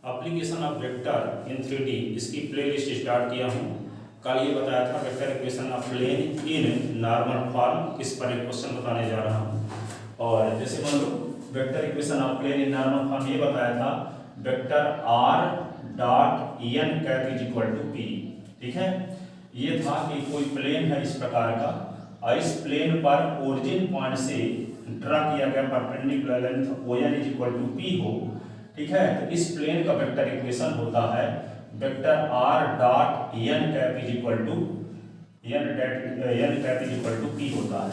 Application of vector in 3D इसकी playlist start किया हूँ। कल ये बताया था vector equation of plane in normal form, इस पर एक क्वेश्चन बताने जा रहा हूँ। और जैसे मान लो vector equation of plane in normal form ये बताया था vector r dot n cap is equal to p। ठीक है, ये था कि कोई प्लेन है इस प्रकार का और इस प्लेन पर ओरिजिन पॉइंट से ड्रा किया गया perpendicular length ON is equal to p हो। ठीक है, तो इस प्लेन का वेक्टर इक्वेशन होता है vector r dot n cap is equal to p होता है।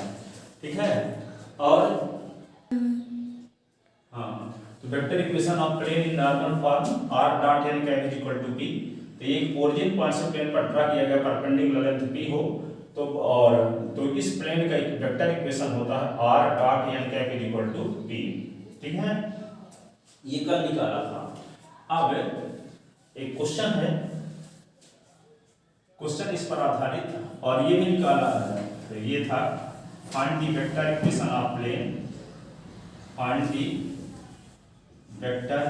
ठीक है, और हाँ, तो vector equation of plane in normal form r dot n cap is equal to p। तो ये एक ओरिजिन पॉइंट से प्लेन पर ड्रा किया गया परपेंडिकुलर लेंथ p हो तो इस प्लेन का एक वेक्टर इक्वेशन होता है r dot n cap is equal to p। ठीक है, ये कल निकाला था। अब एक क्वेश्चन है, क्वेश्चन इस पर आधारित और ये भी निकाला है। तो ये था find the vector equation of plane, find the vector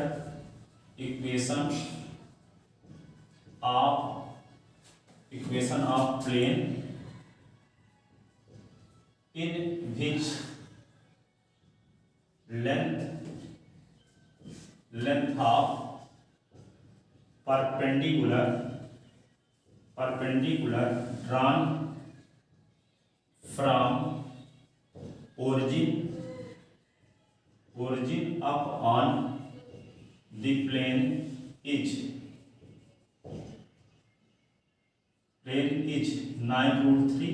equation of plane in which length of perpendicular drawn from origin up on the plane is 9√3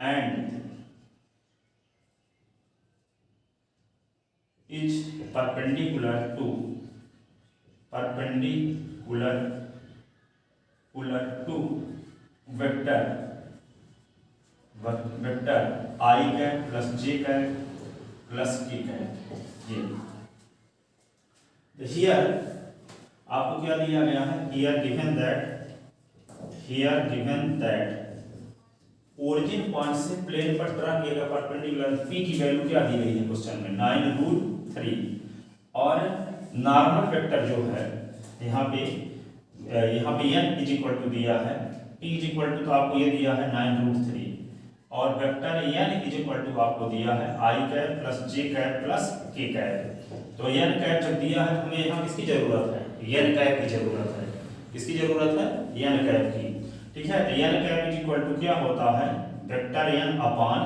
and is perpendicular to vector I cap plus j cap plus k cap. ये here आपको क्या दिया गया है, here given that origin point से plane पर draw किया गया परपेंडिकुलर p की वैल्यू क्या दी गई है क्वेश्चन में 9√3 और नॉर्मल वेक्टर जो है यहाँ पे n इज इक्वल टू दिया है, p इज इक्वल टू तो आपको ये दिया है 9√3 और vector n is equal to आपको दिया है i cap plus j cap plus k cap. तो n कैप जब दिया है तो हमें यहाँ किसकी जरूरत है, n कैप की जरूरत है। किसकी जरूरत है, n कैप की। ठीक है, तो n cap is equal to क्या होता है vector n upon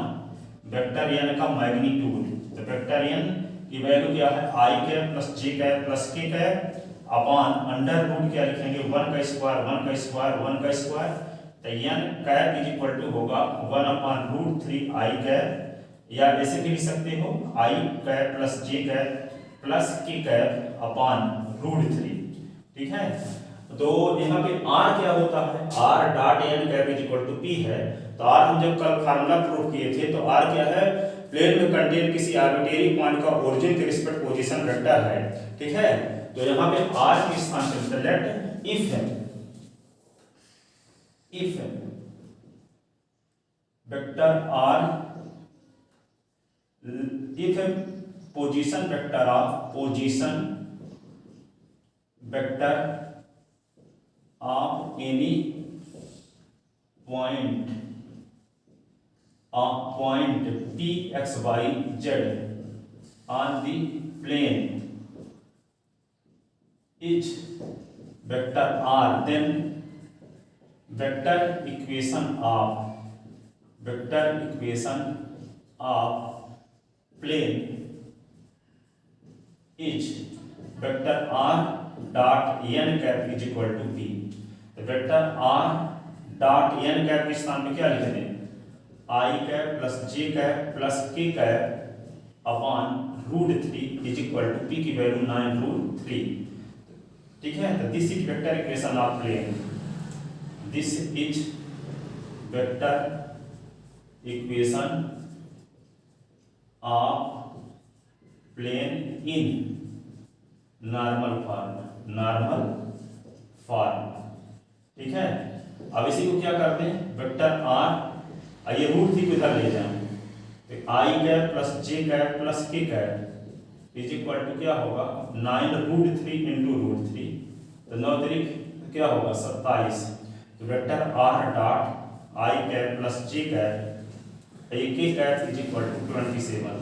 vector n का मैग्नीट्यूड। तो वेक्टर n की वैल्यू क्या है i cap plus j cap plus k cap upon under root क्या लिखेंगे 1 का स्क्वायर। तो n cap is equal to होगा 1/√3 i कैप, या ऐसे भी लिख सकते हो i cap plus j cap plus k cap upon √3। ठीक है, तो यहाँ पे r क्या होता है, r dot n cap is equal to p है। तो r हम जब कल फार्मूला प्रूव किए थे तो r क्या है, प्लेन में कंटेन किसी आर्बिट्रेरी पॉइंट का ओरिजिन के रिस्पेक्ट पोजीशन वेक्टर है। ठीक है, तो यहाँ पे r के स्थान पे select if vector r if position vector of any point p x y z on the plane is vector r, then vector equation of plane is vector r dot n cap is equal to p। तो vector r dot n cap के स्थान पे क्या लिख दें, i cap plus j cap plus k cap upon √3 is equal to p की value 9√3। ठीक है, तो this is vector equation of plane, this is vector equation of plane in normal form. ठीक है, अब इसी को क्या करते हैं वेक्टर r ये √3 को इधर ले जाएं तो i cap plus j cap plus k cap is equal to क्या होगा 9√3 × √3 तो 9 तिरिक क्या होगा 27। तो vector r dot i cap plus j cap a k cap is equal to 27।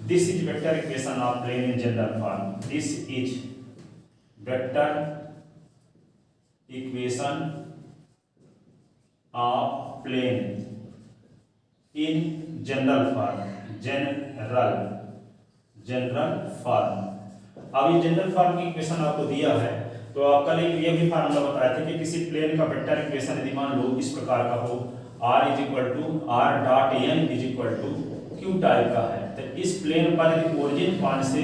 This is vector equation of plane in general form. This is vector equation of plane in general form. General form. अब ये general form की equation आपको दिया है, तो आप कल ये भी फार्मूला बताए थे कि किसी प्लेन का वेक्टर इक्वेशन यदि मान लो इस प्रकार का हो, r is equal to r dot n is equal to Q type का है, तो इस प्लेन पर यदि ओरिजिन पॉइंट से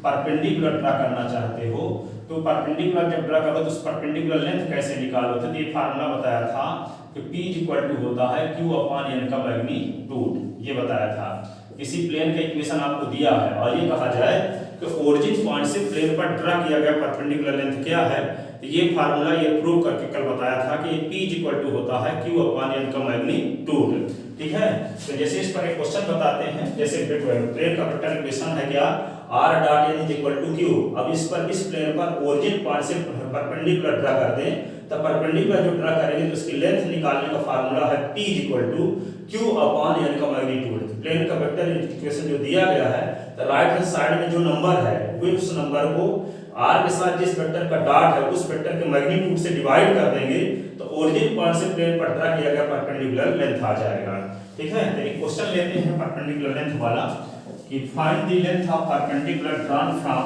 परपेंडिकुलर ड्रा करना चाहते हो, तो परपेंडिकुलर जब ड्रा करो तो उस परपेंडिकुलर लेंथ कैसे निकालो, तो ये फार्मूला बताया था कि p इज इक्वल टू होता है q अपॉन n का मैग्नीट्यूड, ये बताया था। किसी प्लेन का इक्वेशन आपको दिया है और ये कहा जाए कि ओरिजिन पॉइंट से प्लेन पर ड्रा किया गया परपेंडिकुलर लेंथ क्या है, तो ये फार्मूला ये प्रूव करके कल बताया था कि p इज इक्वल टू होता है q अपॉन n का मैग्नीट्यूड। ठीक है, तो जैसे इस पर एक क्वेश्चन बताते हैं, जैसे प्लेन का वेक्टर इक्वेशन है क्या r dot n is equal to q। अब इस प्लेन पर ओरिजिन पॉइंट से परपेंडिकुलर ड्रा कर दें, तब परपेंडिकुलर जो ड्रा करेंगे तो उसकी लेंथ निकालने का फार्मूला है p is equal to q upon n का मैग्नीट्यूड। प्लेन का वेक्टर इक्वेशन जो दिया गया है, तो राइट हैंड साइड में जो नंबर है उस नंबर को r के साथ जिस वेक्टर का डॉट है उस वेक्टर के मैग्नीट्यूड से डिवाइड कर देंगे, तो ओरिजिन पॉइंट से प्लेन पर ड्रा किया गया परपेंडिकुलर लेंथ आ जाएगा। ठीक है, तो एक क्वेश्चन लेते हैं परपेंडिकुलर लेंथ वाला कि find the length of perpendicular drawn from,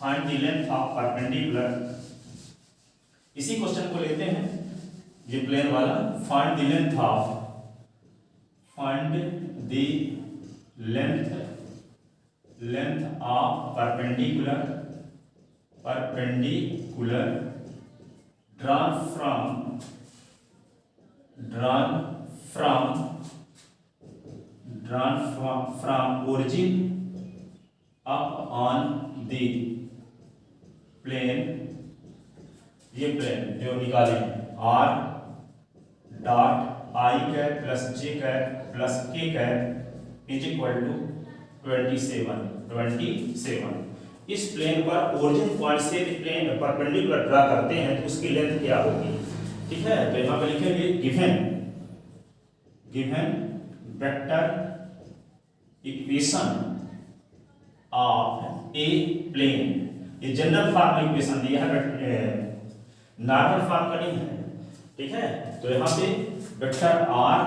find the length of perpendicular. इसी क्वेश्चन को लेते हैं ये प्लेन वाला, find the length of, find the length of perpendicular drawn from origin up on the plane, ये plane जो निकाले r dot i cap plus j cap plus k cap is equal to 27। इस plane पर origin point से plane perpendicular draw करते हैं तो उसकी लेंथ क्या होगी। ठीक है, तो यहाँ पे लिखेंगे given vector equation of a plane. ये जनरल फॉर्म में इक्वेशन दिया है, नॉर्मल फॉर्म का नहीं है। ठीक है, तो यहाँ पे वेक्टर आर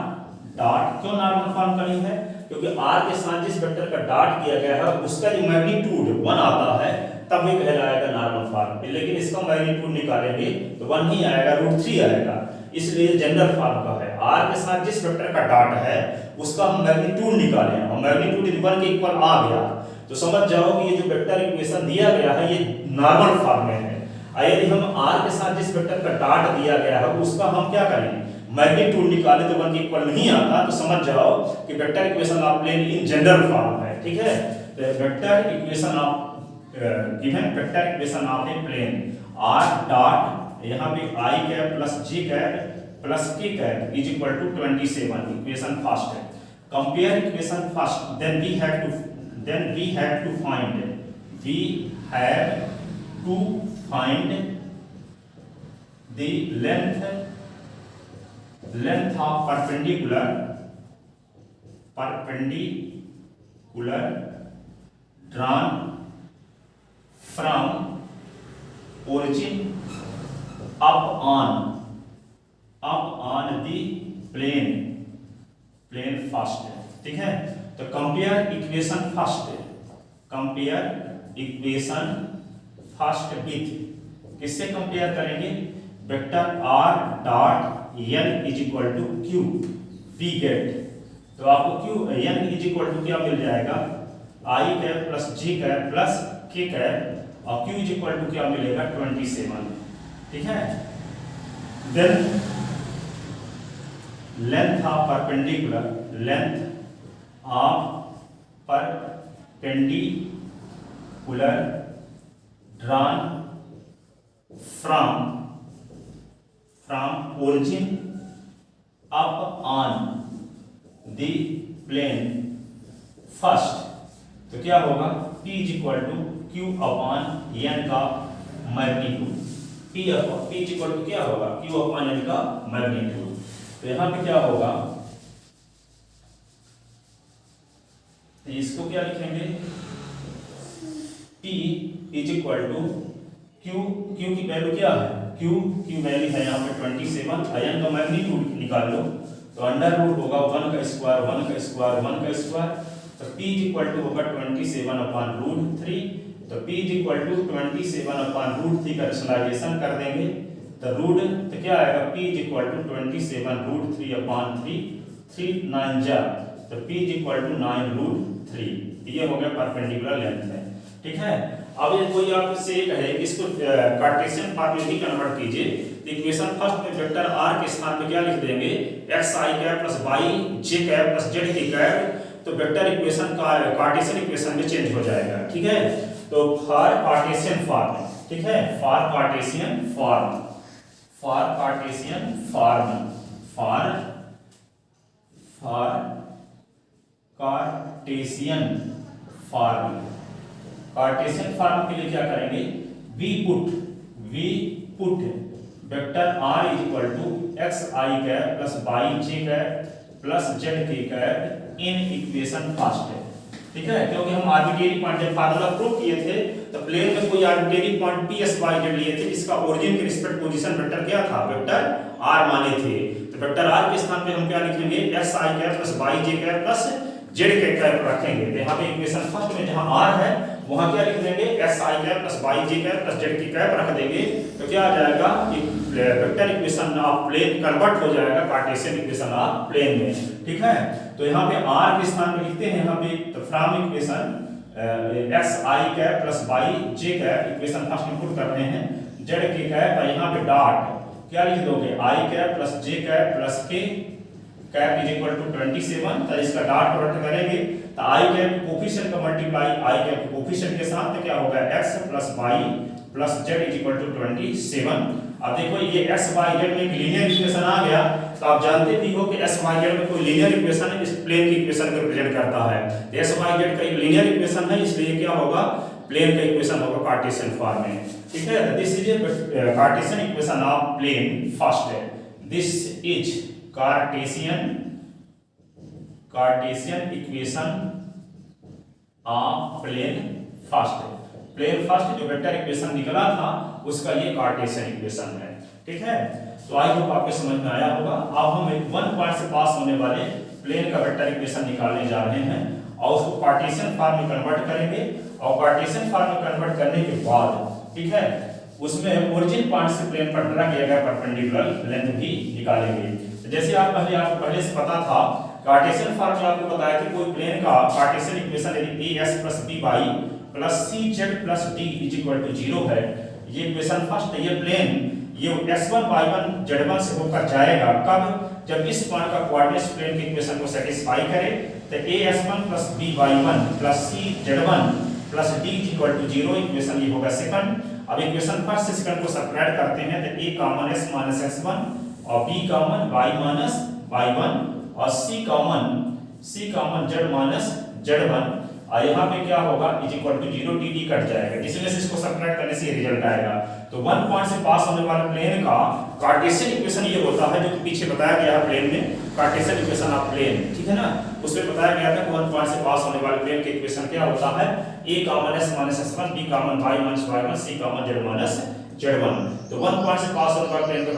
डॉट, क्यों नॉर्मल फॉर्म का नहीं है, क्योंकि r के साथ जिस वेक्टर का डॉट किया गया है उसका जो मैग्नीट्यूड 1 आता है तब ये कहलाएगा नॉर्मल फॉर्म, लेकिन इसका मैग्नीट्यूड निकालेंगे तो 1 ही आएगा, √3 आएगा, इसलिए जनरल फॉर्म का है। r के साथ जिस वेक्टर का डॉट है उसका हम मैग्नीट्यूड निकालें और मैग्नीट्यूड यदि 1 के इक्वल आ गया तो समझ जाओ कि ये जो वेक्टर इक्वेशन दिया गया है ये नॉर्मल फॉर्म में है। यदि हम r के साथ जिस वेक्टर का डॉट दिया गया है उसका हम क्या करें, मैग्नीट्यूड निकाले तो 1 के इक्वल नहीं आता, तो समझ जाओ कि vector equation of plane in general form है। ठीक है, तो vector equation of given vector equation of a plane r dot यहाँ पे i cap plus j cap plus k cap is equal to 27। Equation first है, compare equation first, then we have to find the length of perpendicular drawn from origin up on the plane first। ठीक है, तो compare equation first with, किससे compare करेंगे, vector r dot n is equal to q we get, तो आपको q n is equal to क्या मिल जाएगा, i cap plus j cap plus k cap, और q इज इक्वल टू क्या मिलेगा 27। ठीक है, then length of perpendicular drawn from origin up on the plane first, तो क्या होगा, p is equal to q upon n का magnitude. P is equal to क्या होगा, Q अपॉन N का मैग्नीट्यूड। तो यहाँ पे क्या होगा, तो इसको क्या लिखेंगे, P is equal to Q की वैल्यू क्या है, Q वैल्यू है यहाँ पे 27, N का मैग्नीट्यूड निकाल लो तो अंडर रूट होगा 1 का स्क्वायर 1 का स्क्वायर 1 का स्क्वायर, तो P इज इक्वल टू होगा 27 अपॉन रूट 3। तो P is equal to 27 upon root 3 का रैशनलाइजेशन कर देंगे तो रूट तो क्या आएगा, P is equal to 27 root 3 upon 3 9 जा, तो P is equal to 9 root 3। ये हो गया परपेंडिकुलर लेंथ है, ठीक है। अब ये कोई आपसे ये कहे कि इसको कार्टेशियन फॉर्म में भी कन्वर्ट कीजिए, तो इक्वेशन फर्स्ट में वेक्टर r के स्थान पे क्या लिख देंगे, x i cap plus y j cap plus z k cap, तो वेक्टर इक्वेशन का कार्टेशियन इक्वेशन में चेंज हो जाएगा, ठीक है। तो फॉर कार्टेशियन फॉर्म, ठीक है, for Cartesian form Cartesian form के लिए क्या करेंगे, we put vector r is equal to x i cap plus y j cap plus z k cap in equation first है, ठीक है। क्योंकि हम आर्बिट्रेरी पॉइंट जब फार्मूला प्रूव किए थे तो प्लेन में कोई arbitrary point p s y z लिए थे जिसका ओरिजिन के रिस्पेक्ट पोजीशन वेक्टर क्या था, वेक्टर r माने थे। तो वेक्टर r के स्थान पे हम क्या लिखेंगे, x i cap plus y j cap plus z k cap रखेंगे। तो यहाँ पे इक्वेशन फर्स्ट में जहाँ r है वहां क्या लिख देंगे, x i cap plus y j cap plus z k cap रख देंगे, तो क्या आ जाएगा, vector equation of plane convert हो जाएगा कार्टेशियन इक्वेशन ऑफ प्लेन में, ठीक है। तो यहाँ पे r के स्थान पे लिखते हैं यहाँ पे, तो from equation x i cap plus y j cap equation first में पुट करते हैं, z k कैप, यहाँ पे डॉट क्या लिख दोगे, i cap plus j cap plus k cap is equal to 27, तो इसका डॉट प्रोडक्ट करेंगे तो i कैप कोफिशिएंट का मल्टीप्लाई i कैप कोफिशिएंट के साथ तो क्या होगा, x plus y plus z is equal to 27। अब देखो ये x y z में एक लीनियर इक्वेशन आ गया, तो आप जानते भी हो कि x y z में कोई लीनियर इक्वेशन इस प्लेन की इक्वेशन को रिप्रेजेंट करता है। तो x y z का एक लीनियर इक्वेशन है, इसलिए क्या होगा, प्लेन का इक्वेशन होगा कार्टेशियन फॉर्म में, ठीक है। This is a Cartesian equation of plane first है, this is Cartesian equation of plane first जो वेक्टर इक्वेशन निकला था उसका ये कार्टेशियन इक्वेशन है, ठीक है। तो आई होप आपके समझ में आया होगा। अब हम एक 1 पॉइंट से पास होने वाले प्लेन का वेक्टर इक्वेशन निकालने जा रहे हैं और उसको कार्टेशियन फॉर्म में कन्वर्ट करेंगे, और कार्टेशियन फॉर्म में कन्वर्ट करने के बाद, ठीक है, उसमें ओरिजिन पॉइंट से प्लेन पर ड्रा किया गया परपेंडिकुलर लेंथ भी निकालेंगे। जैसे आपको पहले से पता था, कार्टेशियन फॉर्म में आपको बताया कि कोई प्लेन का कार्टेशियन इक्वेशन यदि as plus by plus cz plus d is equal to 0 है, ये इक्वेशन फर्स्ट है, ये प्लेन ये x1 y1 z1 से होकर जाएगा कब, जब इस पॉइंट का कोऑर्डिनेट्स प्लेन की इक्वेशन को सेटिस्फाई करे, तो as1 plus by1 plus cz1 plus d is equal to 0 equation ये होगा सेकंड। अब इक्वेशन फर्स्ट से सेकंड को सबट्रैक्ट करते हैं तो a common s minus x1 और b common y minus y1 और c common z minus z1, और यहाँ पे क्या होगा, इज इक्वल टू 0 dd कट जाएगा, जिसमें से इसको सबट्रैक्ट करने से रिजल्ट आएगा। तो 1 पॉइंट से पास होने वाले प्लेन का कार्टेशियन इक्वेशन ये होता है, जो पीछे बताया गया है प्लेन में, कार्टेशियन इक्वेशन ऑफ प्लेन, ठीक है ना। उसमें बताया गया था कि 1 पॉइंट से पास होने वाले प्लेन के इक्वेशन क्या होता है, a common s minus s1 b common y minus y1 c common z minus z1। तो 1 पॉइंट से पास होने वाले प्लेन का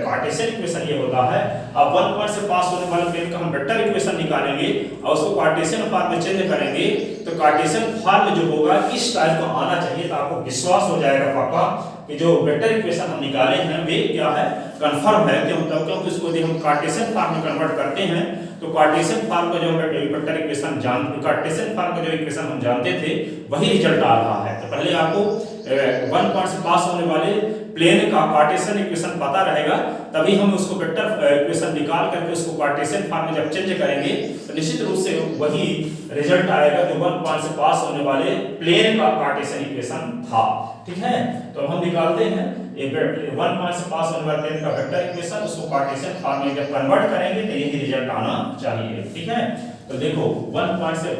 कार्टेशियन इक्वेशन ये होता है। अब 1 पॉइंट से पास होने वाले प्लेन का हम वेक्टर इक्वेशन निकालेंगे और उसको कार्टेशियन फॉर्म में चेंज करेंगे, तो कार्टेशियन फॉर्म जो होगा इस टाइप का आना चाहिए, तो आपको विश्वास हो जाएगा पक्का कि जो वेक्टर इक्वेशन हम निकाले हैं वे क्या है, कंफर्म है। क्योंकि इसको यदि हम कार्टेशियन फॉर्म में कन्वर्ट करते हैं तो कार्टेशियन फॉर्म का जो वेक्टर इक्वेशन कार्टेशियन फॉर्म का जो इक्वेशन हम जानते थे वही रिजल्ट आ रहा है। तो पहले आपको 1 पॉइंट से पास होने वाले प्लेन का कार्टेशियन इक्वेशन पता रहेगा, तभी हम उसको वेक्टर इक्वेशन निकाल करके उसको कार्टेशियन फॉर्म में जब चेंज करेंगे तो निश्चित रूप से वही रिजल्ट आएगा जो 1 पॉइंट से पास होने वाले प्लेन का कार्टेशियन इक्वेशन था, ठीक है। तो हम निकालते हैं 1 पॉइंट से पास होने वाले प्लेन का वेक्टर इक्वेशन, उसको कार्टेशियन फॉर्म में जब कन्वर्ट करेंगे तो यही रिजल्ट आना चाहिए, ठीक है। तो देखो 1 पॉइंट से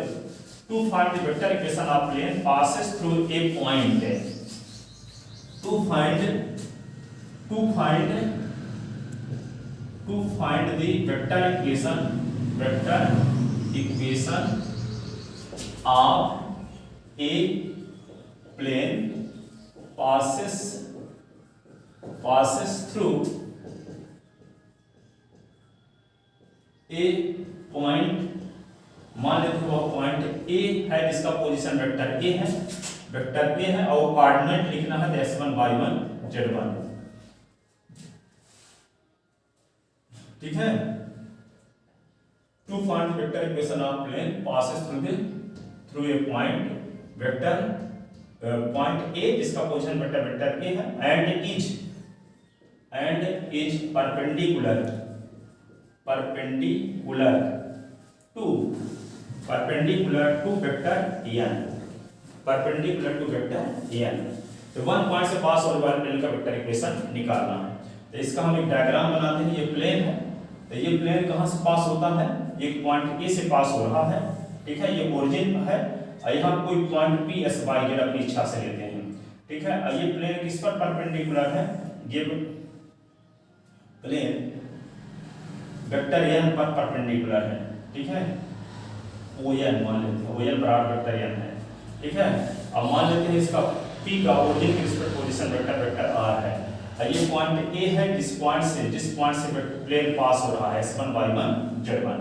to find the vector equation of plane passes through a point, to find to find the vector equation of a plane passes through a point, मान लेते हैं वो पॉइंट ए है जिसका पोजीशन वेक्टर ए है, और कोऑर्डिनेट लिखना है s1 y1 z1, ठीक है। To find vector equation of plane passes through a point A जिसका पोजीशन वेक्टर ए है and is perpendicular to vector n। तो वन पॉइंट से पास होने वाले प्लेन का वेक्टर इक्वेशन निकालना है। तो इसका हम एक डायग्राम बनाते हैं। ये प्लेन है, तो ये प्लेन कहां से पास होता है, एक पॉइंट ए से पास हो रहा है, ठीक है। ये ओरिजिन है, यहाँ कोई point P S Y Z अपनी इच्छा से लेते हैं, ठीक है। ये प्लेन किस पर परपेंडिकुलर है, ये प्लेन वेक्टर n पर परपेंडिकुलर है, ठीक है। ON मान लेते हैं, ON बराबर वेक्टर n है, ठीक है। अब मान लेते हैं इसका P का ओरिजिन के रिस्पेक्ट पोजीशन वेक्टर R है। ये पॉइंट A है, जिस पॉइंट से प्लेन पास हो रहा है s1 y1 z1,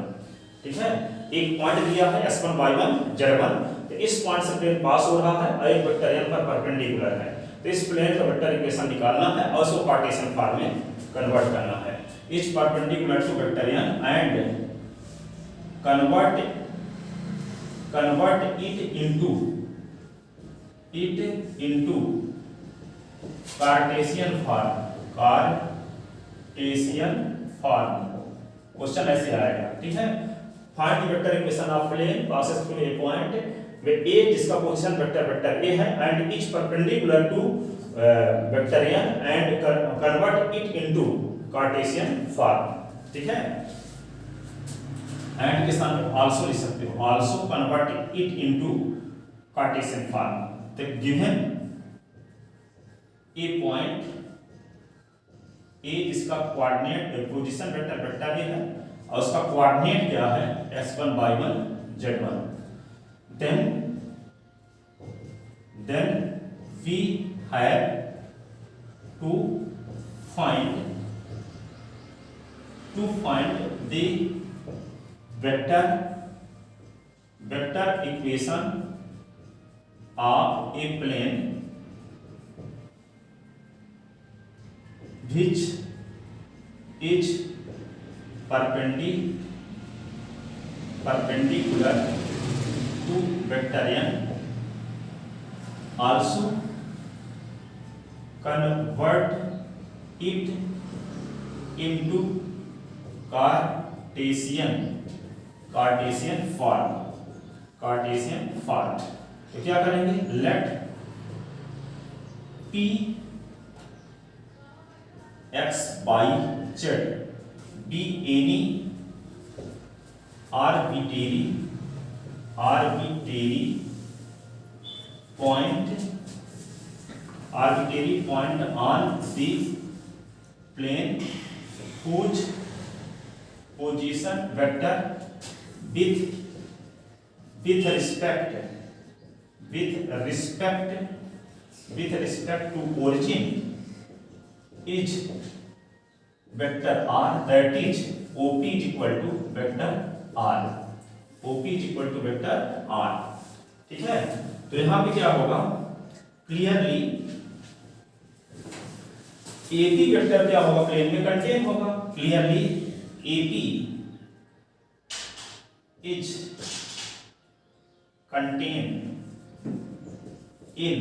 ठीक है। एक पॉइंट दिया है s1 y1 z1, तो इस पॉइंट से प्लेन पास हो रहा है और एक वेक्टर n पर परपेंडिकुलर है। तो इस प्लेन का वेक्टर इक्वेशन निकालना है और उसको कार्टेशियन फॉर्म में कन्वर्ट करना है। Is perpendicular to vector n and convert it into Cartesian form. Question ऐसे आएगा, ठीक है। Find the vector equation of plane passes through a point where A जिसका पोजीशन वेक्टर A है and is perpendicular to vector n and convert it into Cartesian form, ठीक है। And के साथ आल्सो लिख सकते हो, also convert it into Cartesian form. तो गिवन ए पॉइंट ए जिसका कोऑर्डिनेट पोजीशन वेक्टर ए है और उसका कोऑर्डिनेट क्या है s1 y1 z1, then we have to find the vector equation of a plane which is perpendicular to vector n, also convert it into Cartesian form। तो क्या करेंगे, late P x y z be any arbitrary point on the plane whose position vector with respect to origin is vector r, that is OP is equal to vector r, ठीक है। तो यहां पे क्या होगा, क्लियरली AP वेक्टर क्या होगा, plane में कंटेन होगा। Clearly AP is contained in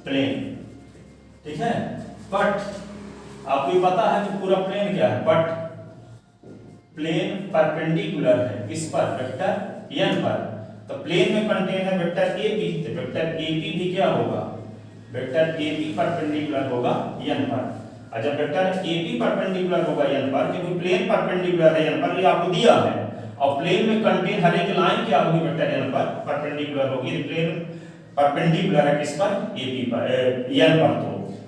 plane, ठीक है। बट आपको ये पता है कि पूरा प्लेन क्या है, बट प्लेन परपेंडिकुलर है किस पर, वेक्टर n पर। तो प्लेन में कंटेन है वेक्टर AP, तो वेक्टर AP भी क्या होगा, वेक्टर AP परपेंडिकुलर होगा n पर। और जब वेक्टर AP परपेंडिकुलर होगा n पर, क्योंकि प्लेन परपेंडिकुलर है n पर, ये आपको दिया है, और प्लेन में कंटेन हर एक लाइन क्या होगी, वेक्टर n पर परपेंडिकुलर होगी। प्लेन परपेंडिकुलर है किस पर, AP पर, n पर।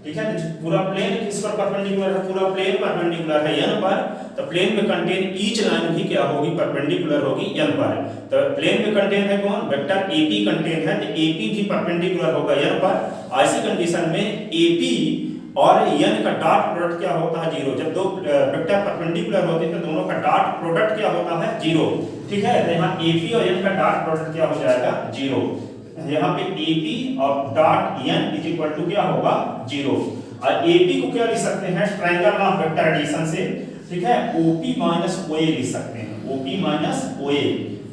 ठीक है। तो पूरा प्लेन किस पर परपेंडिकुलर है, पूरा प्लेन परपेंडिकुलर है n पर, तो प्लेन में कंटेन ईच लाइन भी क्या होगी, परपेंडिकुलर होगी n पर। तो प्लेन में कंटेन है कौन, वेक्टर AP कंटेन है, तो AP भी परपेंडिकुलर होगा n पर। ऐसी कंडीशन में AP और n का डॉट प्रोडक्ट क्या होता है, 0। जब दो वेक्टर परपेंडिकुलर होते हैं तो दोनों का डॉट प्रोडक्ट क्या होता है, 0, ठीक है। तो यहाँ AP और n का डॉट प्रोडक्ट क्या हो जाएगा, 0। यहाँ पे AP और dot n is equal to क्या होगा, 0। और AP को क्या लिख सकते हैं, ट्रायंगल ऑफ वेक्टर एडिशन से, ठीक है, OP माइनस OA लिख सकते हैं, OP माइनस OA।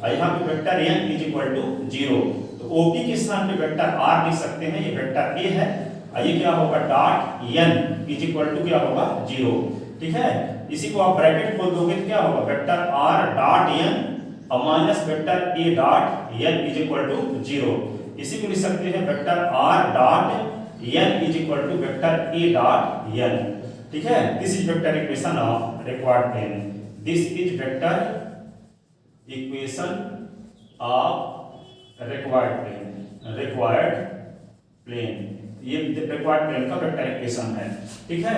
और यहाँ पे vector n is equal to 0, तो OP के स्थान पे वेक्टर R लिख सकते हैं, ये वेक्टर A है, और ये क्या होगा, dot n is equal to क्या होगा, 0, ठीक है। इसी को आप ब्रैकेट खोल दोगे तो क्या होगा, वेक्टर R डॉट n और minus vector A dot n is equal to 0। इसी को लिख सकते हैं vector R dot n is equal to vector A dot n, ठीक है। This is vector equation of required plane, this is vector equation of required plane, ये required plane का vector equation है, ठीक है।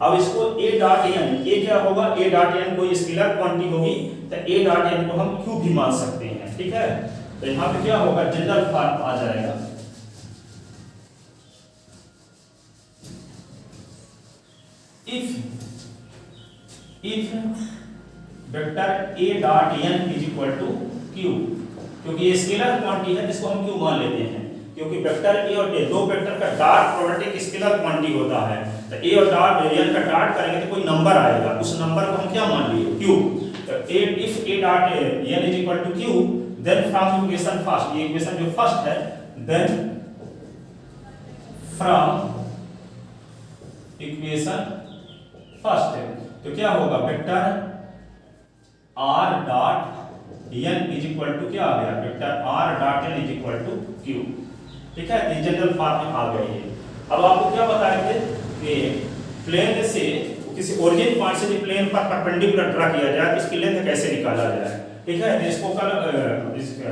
अब इसको A डॉट n, A क्या होगा, A डॉट n कोई स्केलर क्वांटिटी होगी, तो A डॉट n को हम Q भी मान सकते हैं, ठीक है। तो यहाँ पे क्या होगा, जनरल फॉर्म आ जाएगा, if vector A dot n is equal to Q, क्योंकि ये स्केलर क्वांटिटी है जिसको हम Q मान लेते हैं, क्योंकि वेक्टर A और A, दो वेक्टर का डॉट प्रोडक्ट एक स्केलर क्वांटिटी होता है, तो A और डॉट n का डॉट करेंगे तो कोई नंबर आएगा, उस नंबर को हम क्या मान लिए, Q। तो if A dot n is equal to Q, then from equation first, ये इक्वेशन जो फर्स्ट है, देन फ्रॉम इक्वेशन फर्स्ट है, तो क्या होगा, vector R dot n is equal to क्या आ गया, vector R dot n is equal to Q, ठीक है। तो जनरल फॉर्म में आ गई है। अब आपको क्या बताए थे कि प्लेन से किसी ओरिजिन पॉइंट से प्लेन पर परपेंडिकुलर ड्रा किया जाए तो इसकी लेंथ कैसे निकाला जाए, ठीक है। इसको कल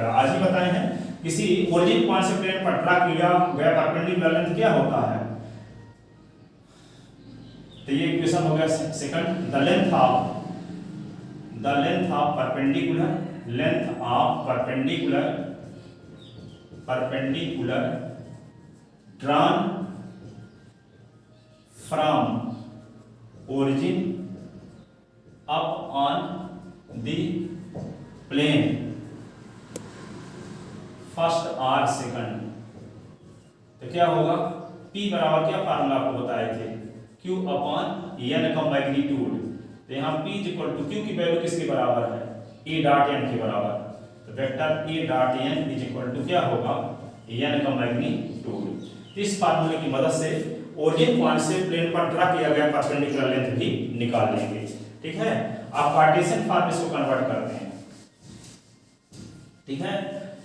आज ही बताए हैं, किसी ओरिजिन पॉइंट से प्लेन पर ड्रा किया गया परपेंडिकुलर लेंथ क्या होता है, तो ये इक्वेशन हो गया second, the length of perpendicular drawn from origin up on the plane first or second, तो क्या होगा, P बराबर क्या फार्मूला आपको बताए थे, Q अपॉन n का मैग्नीट्यूड। तो यहाँ P is equal to, Q की वैल्यू किसके बराबर है, A डॉट n के बराबर, तो vector A dot n is equal to क्या होगा, n का मैग्नीट्यूड। इस फार्मूले की मदद से ओरिजिन पॉइंट से प्लेन पर ड्रा किया गया परपेंडिकुलर लेंथ भी निकाल लेंगे, ठीक है। आप कार्टेशियन फॉर्म इसको कन्वर्ट करते हैं, ठीक है।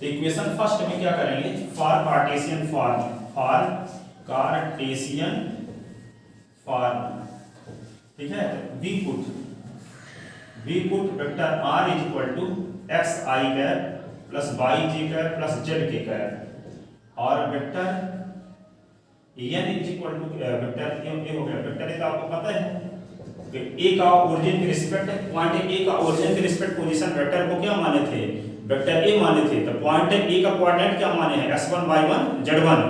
तो इक्वेशन फर्स्ट में क्या करेंगे, फॉर कार्टेशियन फॉर्म, ठीक है। We put vector R is equal to x i cap plus y j cap plus z k cap, और vector n is equal to vector a हो गया, वेक्टर ए तो आपको पता है कि ए का ओरिजिन के रिस्पेक्ट पॉइंट ए का ओरिजिन के रिस्पेक्ट पोजीशन वेक्टर को क्या माने थे, वेक्टर ए माने थे। तो पॉइंट ए का कोऑर्डिनेट क्या माने हैं, x1 y1 z1,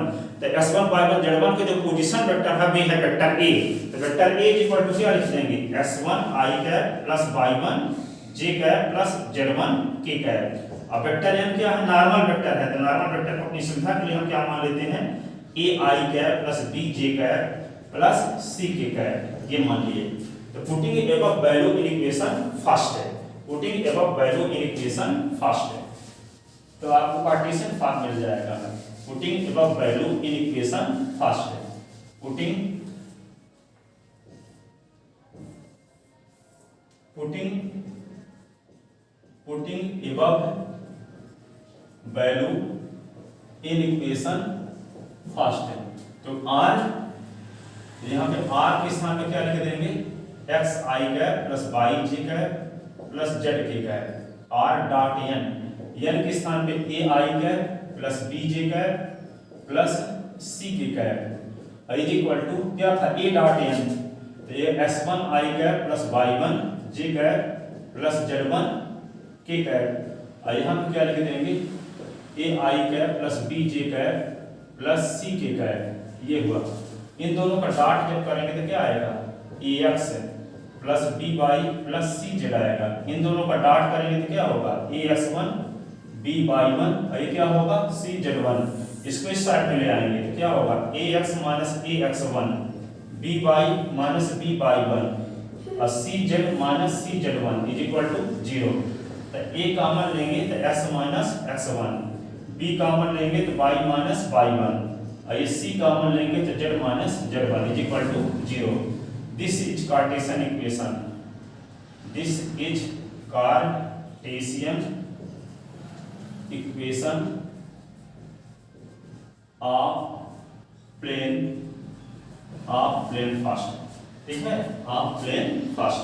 तो x1 y1 z1 के जो पोजीशन वेक्टर है वे है वेक्टर ए। तो vector A is equal to क्या लिख देंगे, x1 i cap plus y1 j cap plus z1 k cap. अब वेक्टर n क्या है, नॉर्मल वेक्टर है, तो नॉर्मल वेक्टर को अपनी सुविधा के लिए हम क्या मान लेते हैं, a i cap plus b j cap plus c k cap, ये मान लिए। तो putting above value in equation first है, putting above value in equation first है, तो आपको कार्टेशियन फॉर्म मिल जाएगा, putting above value in equation first है, putting above value in equation first है। तो R, यहाँ पे R के स्थान पे क्या लिख देंगे, x i cap plus y j cap plus z k cap, R dot n के स्थान पे a i cap plus b j cap plus c k cap, is equal to क्या था ए डॉट एन, तो ये s1 i cap plus y1 j cap plus z1 k cap. यहाँ पे क्या लिख देंगे a i cap plus b j cap plus c k cap, ये हुआ। इन दोनों का डॉट जब करेंगे तो क्या आएगा a x plus b y plus c z आएगा। इन दोनों का डॉट करेंगे तो क्या होगा ए x one B y one, ये क्या होगा सी जेड वन। इसको इस साइड में ले आएंगे तो क्या होगा ए x minus A x one, B y minus B y one और C z minus C z one is equal to 0। तो ए कॉमन लेंगे तो S minus x one, B common लेंगे तो वाई माइनस वाई वन और ये सी common लेंगे तो z minus z one is equal to 0। This is Cartesian equation, this is Cartesian equation of plane first, ठीक है, ऑफ प्लेन फास्ट,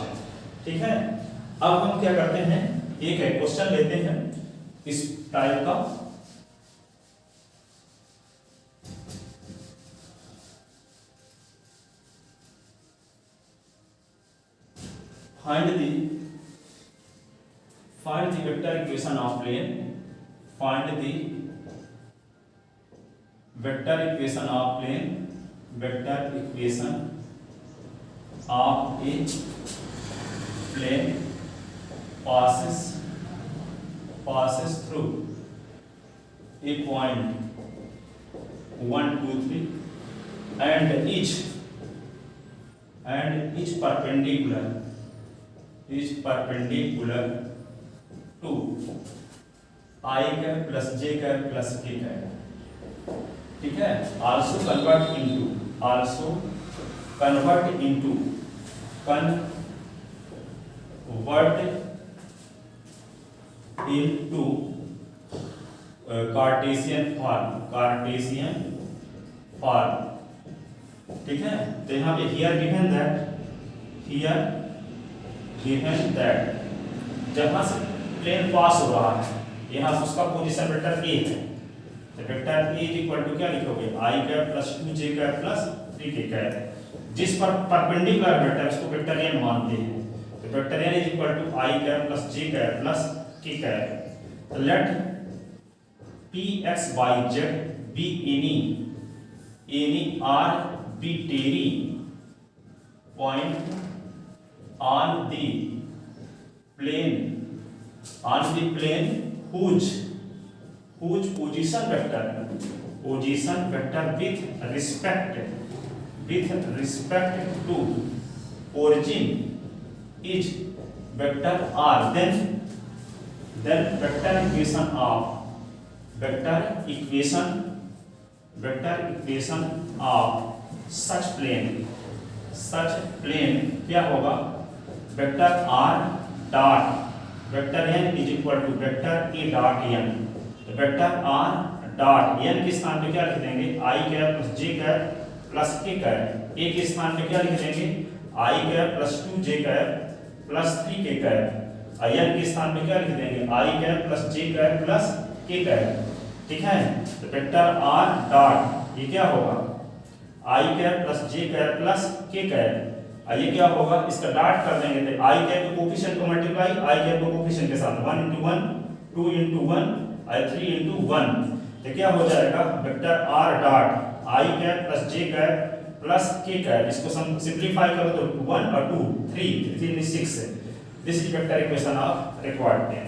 ठीक है। अब हम क्या करते हैं, एक है क्वेश्चन लेते हैं इस टाइप का। Find the vector equation of plane, find the vector equation of plane, vector equation of a plane passes through a point 1 2 3 and each perpendicular to I cap plus j cap plus k cap, ठीक है। also convert into Cartesian form, ठीक है। तो यहाँ पे here given that जहां से plane पास हो रहा है यहाँ से उसका पोजीशन वेक्टर ए है, तो vector A is equal to क्या लिखोगे i cap plus 2j cap plus 3k cap. जिस पर परपेंडिकुलर वेक्टर उसको वेक्टर एन मानते हैं, तो vector N is equal to i cap plus j cap plus k cap. तो let p x y z be any arbitrary point on the plane whose position vector with respect to origin is vector r, then vector equation of such plane क्या होगा vector r dot vector n is equal to vector a dot n। तो vector r dot n के स्थान पे क्या लिख देंगे i cap plus j cap plus k cap, a के स्थान पे क्या लिख देंगे i cap plus 2j cap plus 3k cap, n के स्थान पे क्या लिख देंगे i cap plus j cap plus k cap, ठीक है। तो वेक्टर r डॉट ये क्या होगा i cap plus j cap plus k cap, ये क्या होगा इसका डॉट कर देंगे तो i कैप के कोफिशिएंट को मल्टीप्लाई i कैप के कोफिशिएंट के साथ 1 into 1 2 into 1 और 3 into 1, तो क्या हो जाएगा vector r dot i cap plus j cap plus k cap. इसको सिंपलीफाई करो तो 1 और 2 3 6 है। This is vector equation of required plane,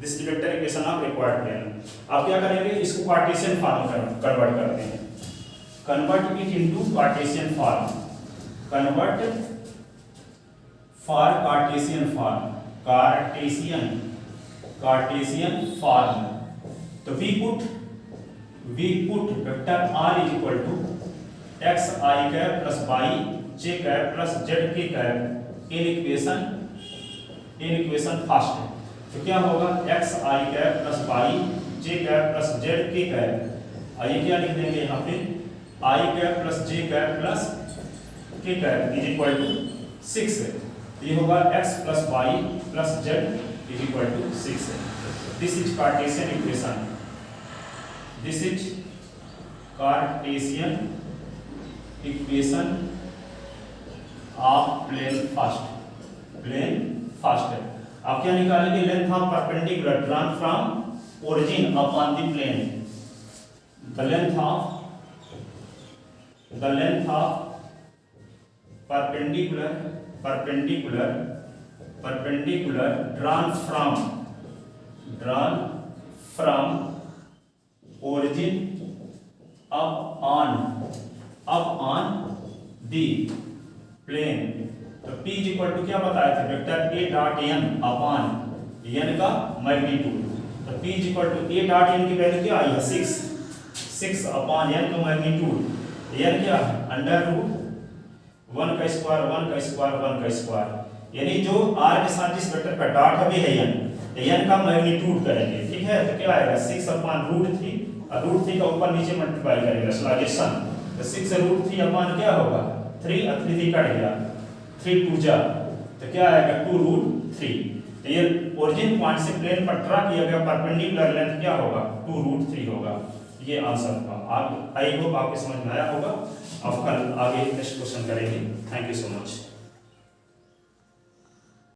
this is vector equation of required plane. अब क्या करेंगे इसको कार्टेशियन फॉर्म में कन्वर्ट करते हैं, convert it into Cartesian form, convert for Cartesian form. तो we put vector r is equal to x i cap plus y j cap plus z k cap in equation first. तो क्या होगा x i cap plus y j cap plus z k cap, ये क्या लिख देंगे यहाँ पे i cap plus j cap plus k cap is equal to 6 है। ये होगा x plus y plus z is equal to 6 है। This is Cartesian equation, this is Cartesian equation of plane first है। आप क्या निकालेंगे, length of perpendicular drawn from origin upon the plane, the length of perpendicular drawn from origin up on the plane। तो P is equal to क्या बताए थे, vector A dot n upon n का magnitude. तो P is equal to A dot n की value क्या आई है 6 अपॉन n का मैग्नीट्यूड, n क्या है अंडर रूट 1 का स्क्वायर, यानी जो r के साथ जिस वेक्टर का डॉट अभी है n का मैग्नीट्यूड करेंगे, ठीक है। तो क्या आएगा 6 अपॉन √3 और √3 का ऊपर नीचे मल्टीप्लाई करेंगे स्लॉगेशन, तो 6 √3 अपॉन क्या होगा 3 और 3 कट गया 3 2 जा, तो क्या आएगा 2√3। तो ये ओरिजिन पॉइंट से प्लेन पर ड्रा किया गया परपेंडिकुलर लेंथ क्या होगा 2√3 होगा। ये आंसर होगा। आप आई होप आपके समझ में आया होगा। अब कल आगे नेक्स्ट क्वेश्चन करेंगे। Thank you so much.